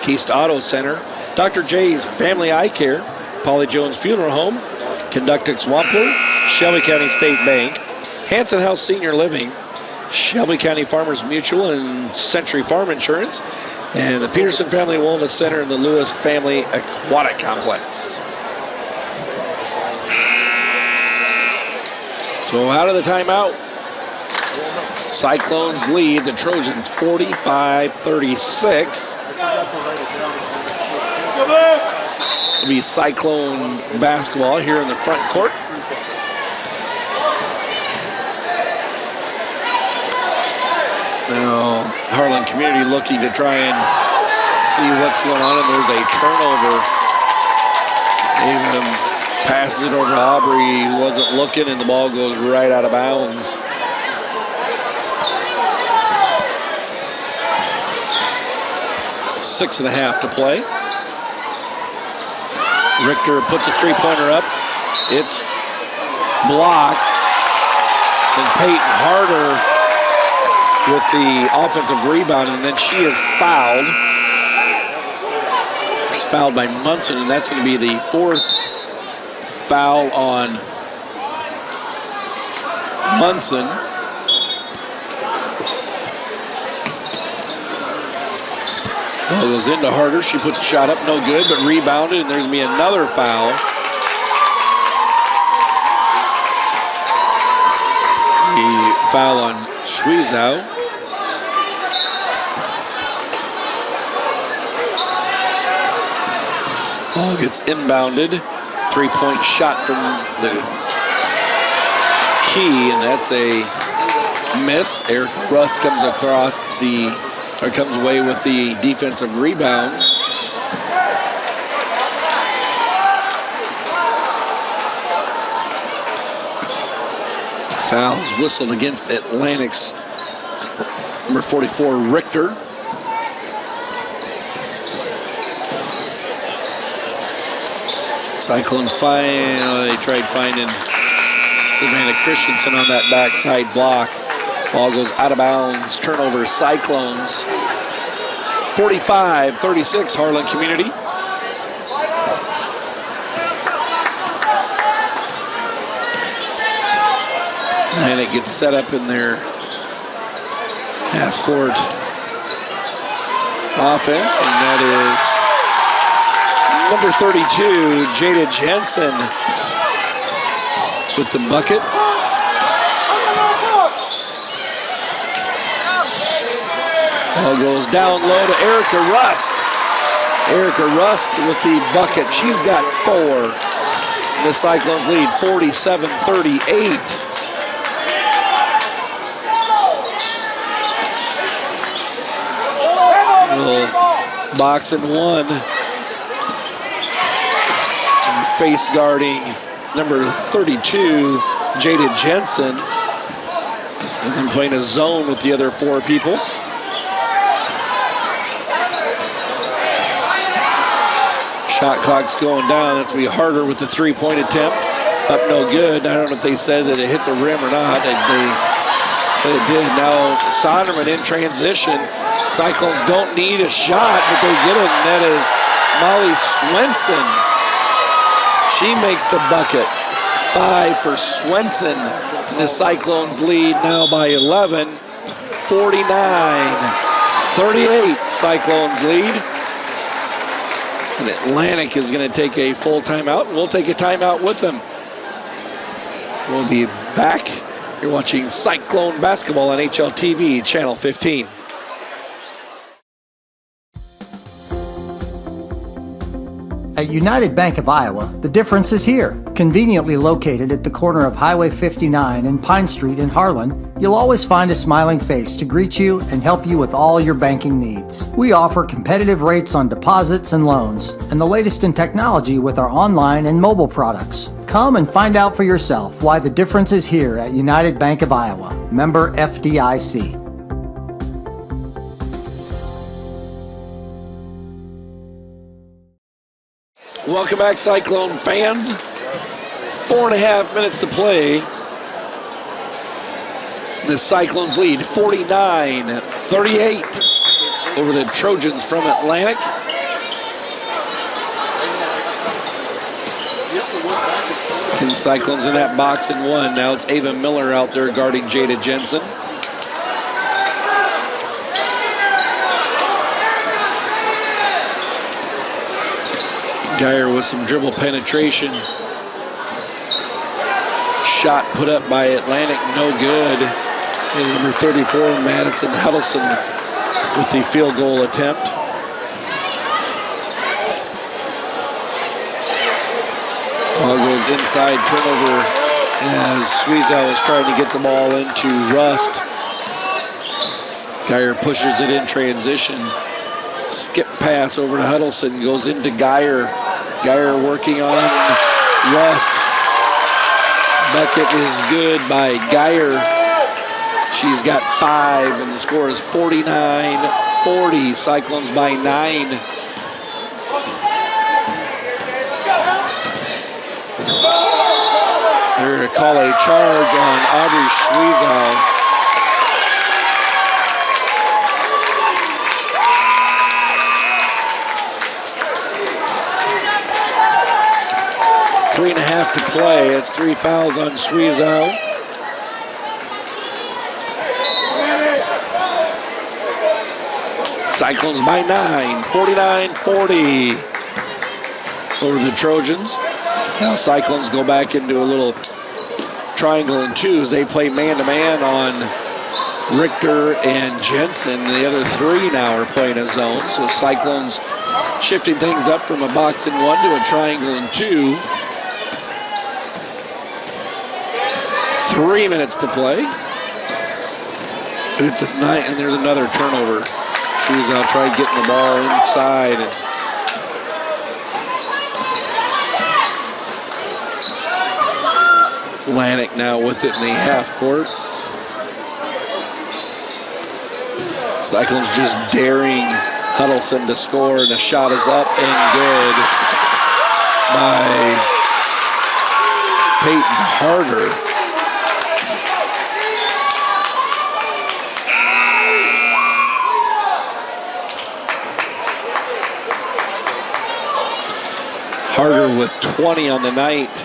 Keast Auto Center, Dr. J's Family Eye Care, Polly Jones Funeral Home, Conductix Wampler, Shelby County State Bank, Hanson House Senior Living, Shelby County Farmers Mutual and Century Farm Insurance, and the Peterson Family Wellness Center and the Lewis Family Aquatic Complex. So out of the timeout, Cyclones lead the Trojans 45-36. It'll be Cyclone basketball here in the front court. Now Harlan Community looking to try and see what's going on, and there's a turnover. Even passes it over to Aubrey, who wasn't looking, and the ball goes right out of bounds. Six and a half to play. Richter puts a three-pointer up. It's blocked. And Peyton Harder with the offensive rebound, and then she is fouled. She's fouled by Munson, and that's going to be the fourth foul on Munson. Ball goes into Harder. She puts a shot up, no good, but rebounded, and there's going to be another foul. The foul on Schwiezow. Ball gets inbounded. Three-point shot from the key, and that's a miss. Eric Russ comes comes away with the defensive rebound. Fouls whistled against Atlantic's number 44, Richter. Cyclones finally tried finding Savannah Christensen on that backside block. Ball goes out of bounds. Turnover, Cyclones. 45-36, Harlan Community. And it gets set up in their half-court offense, and that is number 32, Jada Jensen with the bucket. Ball goes down low to Erica Rust. Erica Rust with the bucket. She's got 4. The Cyclones lead 47-38. Box and one. And face guarding number 32, Jada Jensen. And then playing a zone with the other 4 people. Shot clock's going down. That's going to be Harder with the three-point attempt. Up no good. I don't know if they said that it hit the rim or not. It did. Now Sonderman in transition. Cyclones don't need a shot, but they get it, and that is Molly Swenson. She makes the bucket. 5 for Swenson. And the Cyclones lead now by 11. 49-38, Cyclones lead. And Atlantic is going to take a full timeout, and we'll take a timeout with them. We'll be back. You're watching Cyclone basketball on HLTV, Channel 15. At United Bank of Iowa, the difference is here. Conveniently located at the corner of Highway 59 and Pine Street in Harlan, you'll always find a smiling face to greet you and help you with all your banking needs. We offer competitive rates on deposits and loans, and the latest in technology with our online and mobile products. Come and find out for yourself why the difference is here at United Bank of Iowa. Member FDIC. Welcome back, Cyclone fans. 4.5 minutes to play. The Cyclones lead 49-38 over the Trojans from Atlantic. And Cyclones in that box and one. Now it's Ava Miller out there guarding Jada Jensen. Geyer with some dribble penetration. Shot put up by Atlantic, no good. And number 34, Madison Huddleston, with the field goal attempt. Ball goes inside, turnover as Sweezow is trying to get the ball into Rust. Geyer pushes it in transition. Skip pass over to Huddleston, goes into Geyer. Geyer working on Rust. Bucket is good by Geyer. She's got 5, and the score is 49-40. Cyclones by 9. They're going to call a charge on Audrey Sweezow. Three and a half to play. It's 3 fouls on Sweezow. Cyclones by 9, 49-40 over the Trojans. Now Cyclones go back into a little triangle and twos. They play man-to-man on Richter and Jensen. The other 3 now are playing a zone. So Cyclones shifting things up from a box and one to a triangle and 2. 3 minutes to play. It's a 9, and there's another turnover. Sweezow tried getting the ball inside. And Atlantic now with it in the half court. Cyclones just daring Huddleston to score, and the shot is up and good by Peyton Harder. Harder with 20 on the night.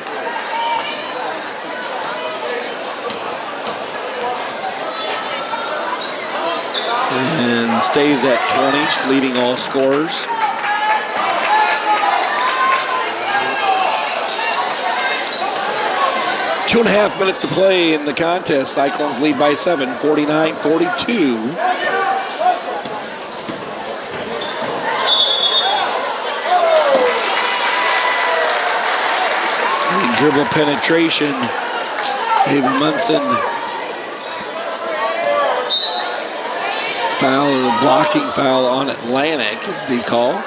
And stays at 20, leading all scorers. Two and a half minutes to play in the contest. Cyclones lead by 7, 49-42. Dribble penetration. Ava Munson. Foul, or blocking foul on Atlantic is the call.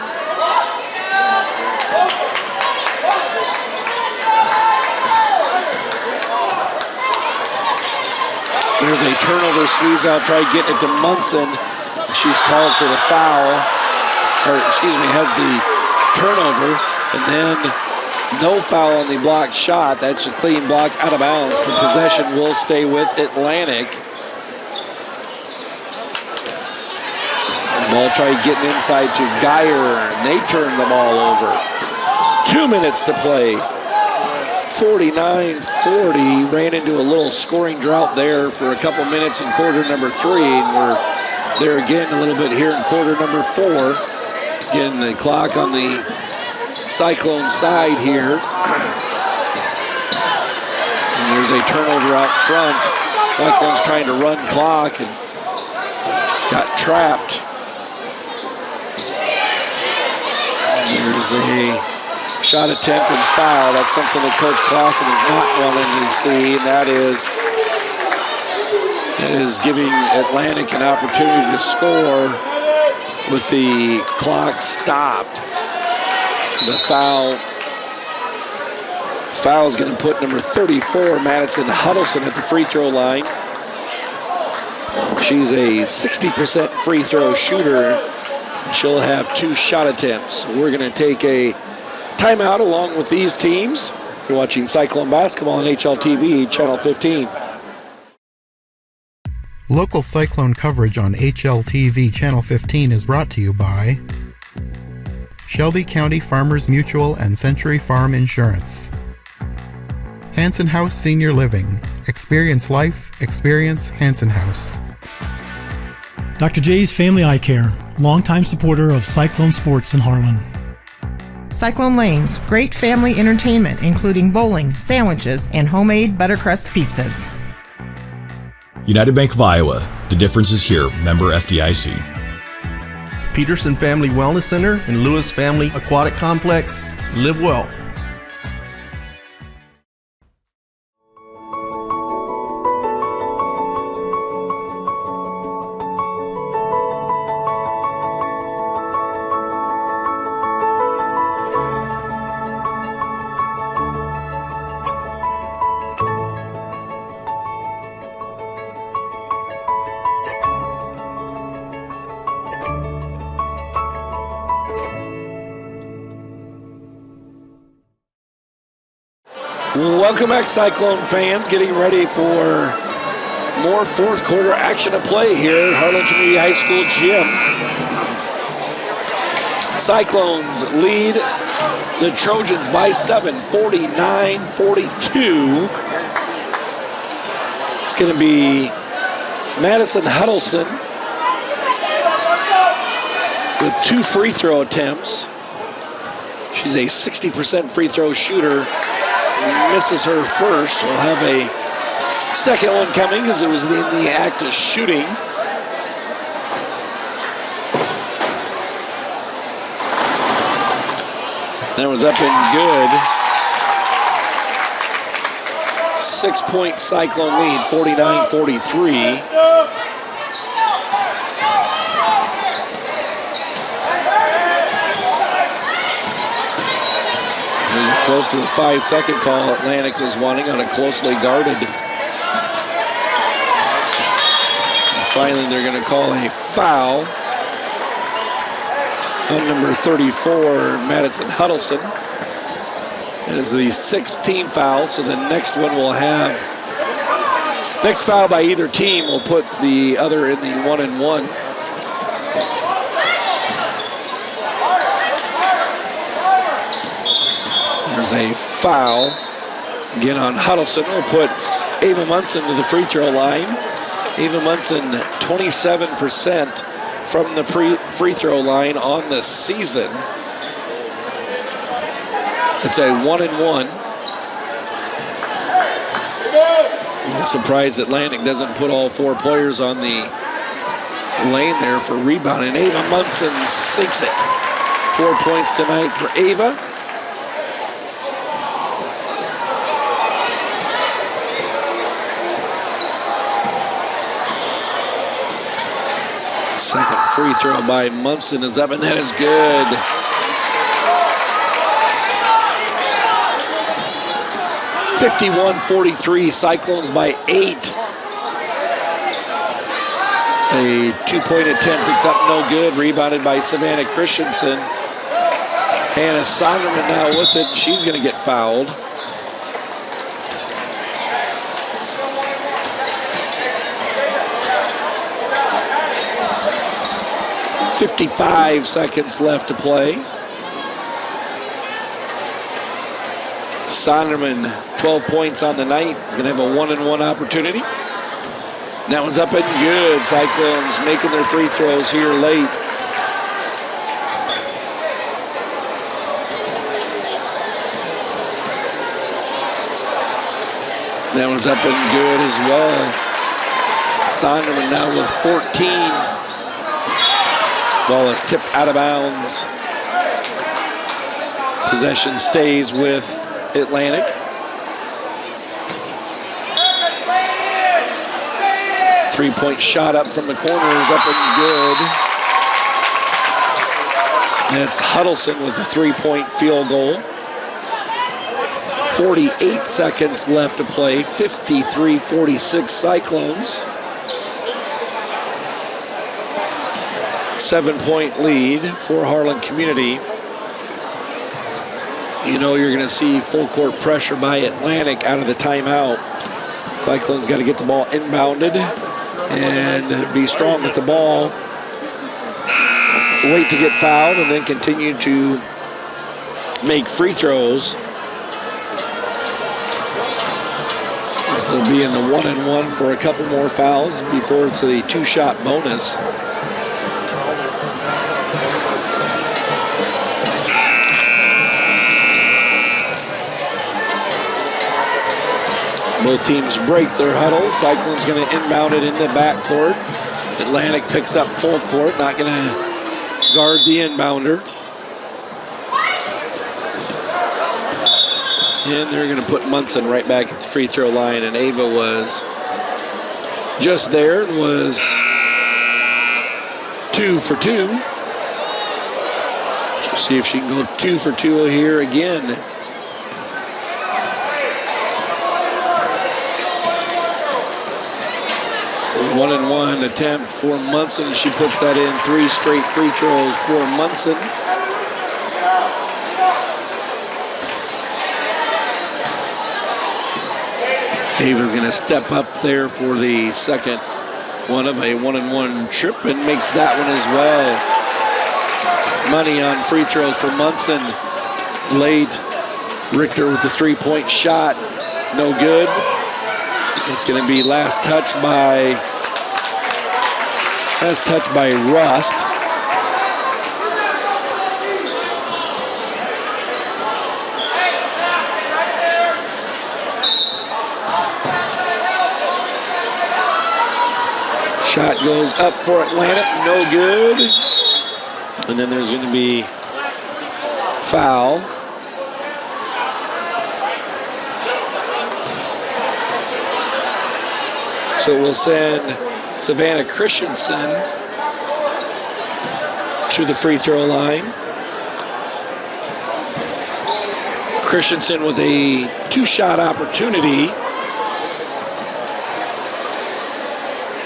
There's a turnover. Sweezow tried getting it to Munson. She's called for the foul. Or, excuse me, has the turnover. And then no foul on the blocked shot. That's a clean block out of bounds. The possession will stay with Atlantic. Ball tried getting inside to Geyer, and they turned the ball over. 2 minutes to play. 49-40. Ran into a little scoring drought there for a couple minutes in quarter number 3, and we're there again a little bit here in quarter number 4. Again, the clock on the Cyclone side here. And there's a turnover out front. Cyclone's trying to run clock and got trapped. There's a Shot attempt and foul. That's something that Coach Clausen is not wanting to see, and that is giving Atlantic an opportunity to score with the clock stopped. So the foul is going to put number 34, Madison Huddleston, at the free throw line. She's a 60% free throw shooter. She'll have 2 shot attempts. We're going to take a timeout along with these teams. You're watching Cyclone basketball on HLTV, Channel 15. Local Cyclone coverage on HLTV Channel 15 is brought to you by Shelby County Farmers Mutual and Century Farm Insurance. Hanson House Senior Living. Experience life. Experience Hanson House. Dr. J's Family Eye Care, longtime supporter of Cyclone Sports in Harlan. Cyclone Lanes, great family entertainment, including bowling, sandwiches, and homemade buttercrust pizzas. United Bank of Iowa. The difference is here. Member FDIC. Peterson Family Wellness Center and Lewis Family Aquatic Complex. Live well. Welcome back, Cyclone fans. Getting ready for more fourth quarter action to play here at Harlan Community High School gym. Cyclones lead the Trojans by 7, 49-42. It's going to be Madison Huddleston with 2 free throw attempts. She's a 60% free throw shooter. Misses her first. We'll have a second one coming because it was in the act of shooting. That was up and good. 6-point Cyclone lead, 49-43. Close to a 5-second call Atlantic was wanting on a closely guarded. And finally, they're going to call a foul on number 34, Madison Huddleston. It is the 6th team foul, so the next one will have, next foul by either team will put the other in the 1-and-1. There's a foul again on Huddleston. We'll put Ava Munson to the free throw line. Ava Munson, 27% from the free throw line on the season. It's a 1-and-1. I'm surprised Atlantic doesn't put all 4 players on the lane there for rebounding. Ava Munson sinks it. 4 points tonight for Ava. Second free throw by Munson is up, and that is good. (51-43), Cyclones by 8. It's a 2-point attempt. It's up, no good. Rebounded by Savannah Christensen. Hannah Sonderman now with it. She's going to get fouled. 55 seconds left to play. Sonderman, 12 points on the night. He's going to have a 1-and-1 opportunity. That one's up and good. Cyclones making their free throws here late. That one's up and good as well. Sonderman now with 14. Ball is tipped out of bounds. Possession stays with Atlantic. Three-point shot up from the corner is up and good. That's Huddleston with a three-point field goal. 48 seconds left to play, 53-46 Cyclones. 7-point lead for Harlan Community. You know you're going to see full court pressure by Atlantic out of the timeout. Cyclones got to get the ball inbounded and be strong with the ball. Wait to get fouled and then continue to make free throws. So they'll be in the 1-and-1 for a couple more fouls before it's a two-shot bonus. Both teams break their huddle. Cyclone's going to inbound it in the backcourt. Atlantic picks up full court, not going to guard the inbounder. And they're going to put Munson right back at the free throw line, and Ava was just there and was 2 for 2. She'll see if she can go 2 for 2 here again. One-and-one attempt for Munson. She puts that in. 3 straight free throws for Munson. Ava's going to step up there for the second one of a 1-and-1 trip and makes that one as well. Money on free throws for Munson. Late. Richter with the three-point shot. No good. It's going to be last touch by Rust. Shot goes up for Atlantic, no good. And then there's going to be foul. So we'll send Savannah Christensen to the free throw line. Christensen with a 2-shot opportunity,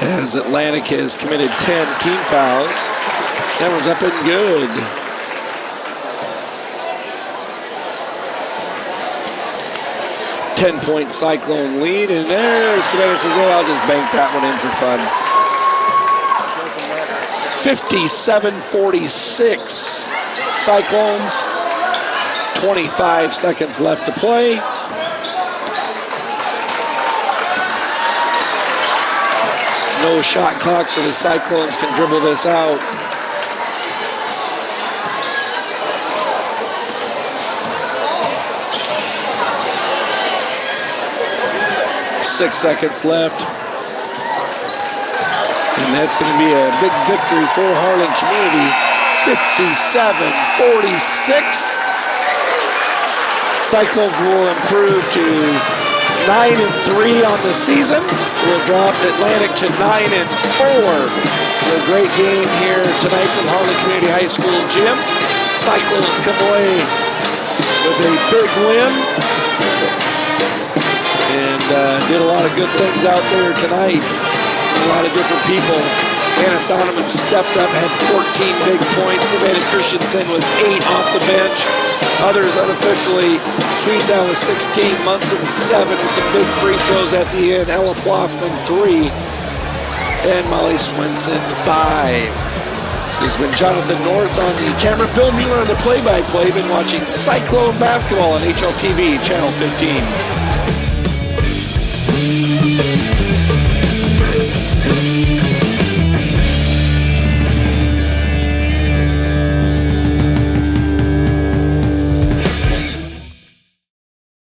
as Atlantic has committed 10 team fouls. That was up and good. Ten-point Cyclone lead, and there Savannah says, "Oh, I'll just bank that one in for fun." 57-46 Cyclones. 25 seconds left to play. No shot clock, so the Cyclones can dribble this out. Six seconds left. And that's going to be a big victory for Harlan Community. 57-46. Cyclones will improve to 9-3 on the season. We'll drop Atlantic to 9-4. So a great game here tonight from Harlan Community High School gym. Cyclones come away with a big win. And did a lot of good things out there tonight. A lot of different people. Anna Sonneman stepped up, had 14 big points. Savannah Christensen with 8 off the bench. Others unofficially, Suiza with 16, Munson 7 with some big free throws at the end. Ella Ploffman 3, and Molly Swenson 5. So it's been Jonathan North on the camera, Bill Mueller on the play-by-play. Been watching Cyclone basketball on HLTV, Channel 15.